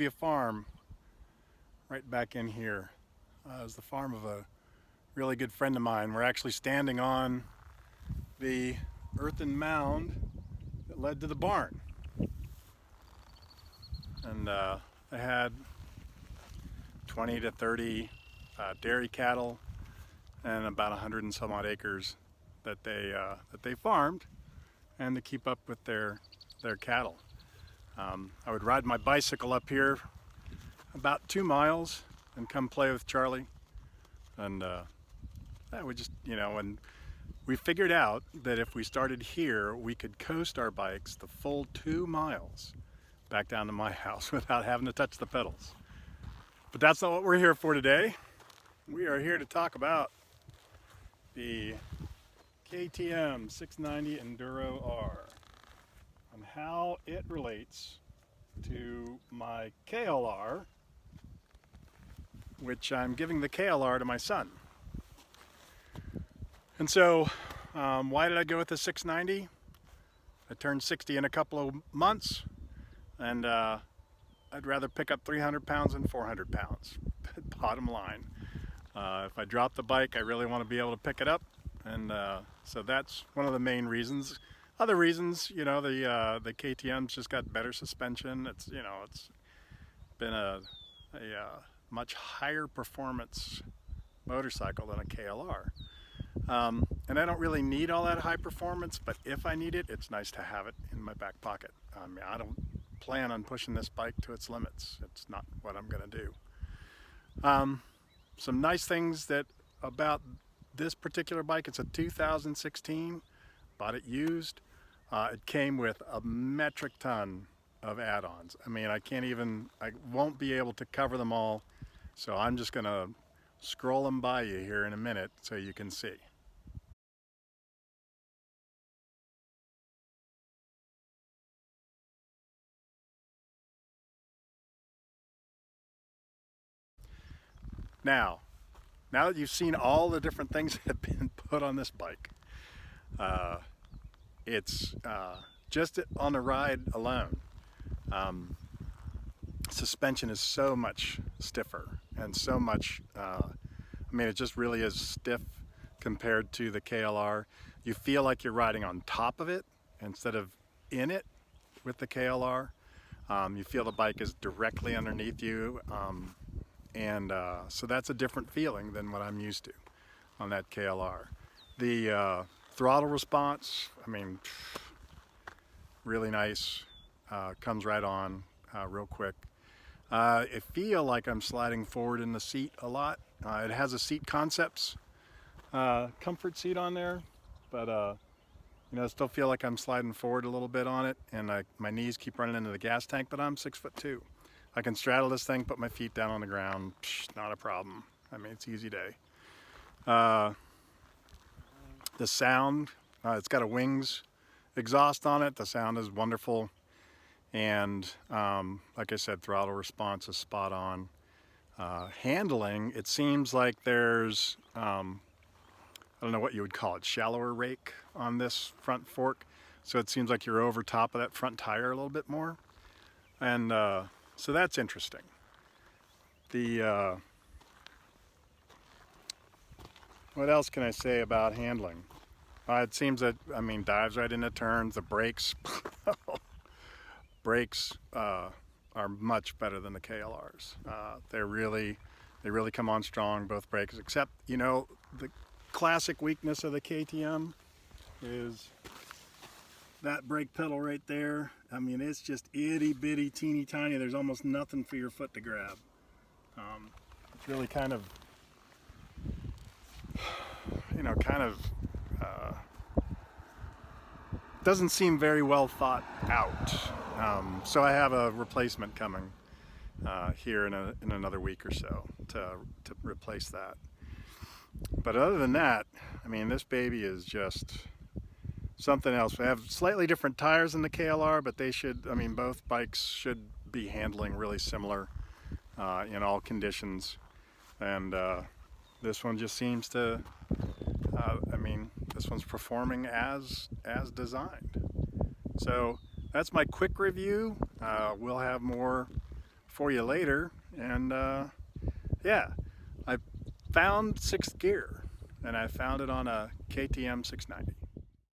be a farm right back in here. It was the farm of a really good friend of mine. We're actually standing on the earthen mound that led to the barn. And they had 20 to 30 dairy cattle and about 100 and some odd acres that they farmed and to keep up with their cattle. I would ride my bicycle up here about 2 miles and come play with Charlie, and that would just, and we figured out that if we started here, we could coast our bikes the full 2 miles back down to my house without having to touch the pedals. But that's not what we're here for today. We are here to talk about the KTM 690 Enduro R and how it relates to my KLR, which I'm giving the KLR to my son. And so, why did I go with the 690? I turned 60 in a couple of months, and I'd rather pick up 300 pounds than 400 pounds, bottom line. If I drop the bike, I really want to be able to pick it up, and so that's one of the main reasons. Other reasons, the KTM's just got better suspension. It's been a much higher performance motorcycle than a KLR. And I don't really need all that high performance, but if I need it, it's nice to have it in my back pocket. I mean, I don't plan on pushing this bike to its limits. It's not what I'm going to do. Some nice things about this particular bike, it's a 2016, bought it used. It came with a metric ton of add-ons. I mean, I won't be able to cover them all, so I'm just going to scroll them by you here in a minute so you can see. Now that you've seen all the different things that have been put on this bike, it's just on the ride alone. Suspension is so much stiffer and so much, it just really is stiff compared to the KLR. You feel like you're riding on top of it instead of in it with the KLR. You feel the bike is directly underneath you. So that's a different feeling than what I'm used to on that KLR. The throttle response, really nice, comes right on real quick. I feel like I'm sliding forward in the seat a lot. It has a Seat Concepts comfort seat on there, but I still feel like I'm sliding forward a little bit on it, and my knees keep running into the gas tank, but I'm 6'2". I can straddle this thing, put my feet down on the ground, not a problem. It's easy day. The sound, it's got a Wings exhaust on it. The sound is wonderful. And like I said, throttle response is spot on. Handling, it seems like there's, I don't know what you would call it, shallower rake on this front fork. So it seems like you're over top of that front tire a little bit more. And so that's interesting. What else can I say about handling? It seems that, dives right into turns. The brakes, are much better than the KLRs. They really come on strong, both brakes, except, the classic weakness of the KTM is that brake pedal right there. It's just itty bitty, teeny tiny. There's almost nothing for your foot to grab. It's really kind of doesn't seem very well thought out. So I have a replacement coming here in another week or so to replace that. But other than that, this baby is just something else. We have slightly different tires than the KLR, but they should, both bikes should be handling really similar in all conditions. And this one just seems to, this one's performing as designed. So that's my quick review. We'll have more for you later. And yeah, I found sixth gear, and I found it on a KTM 690.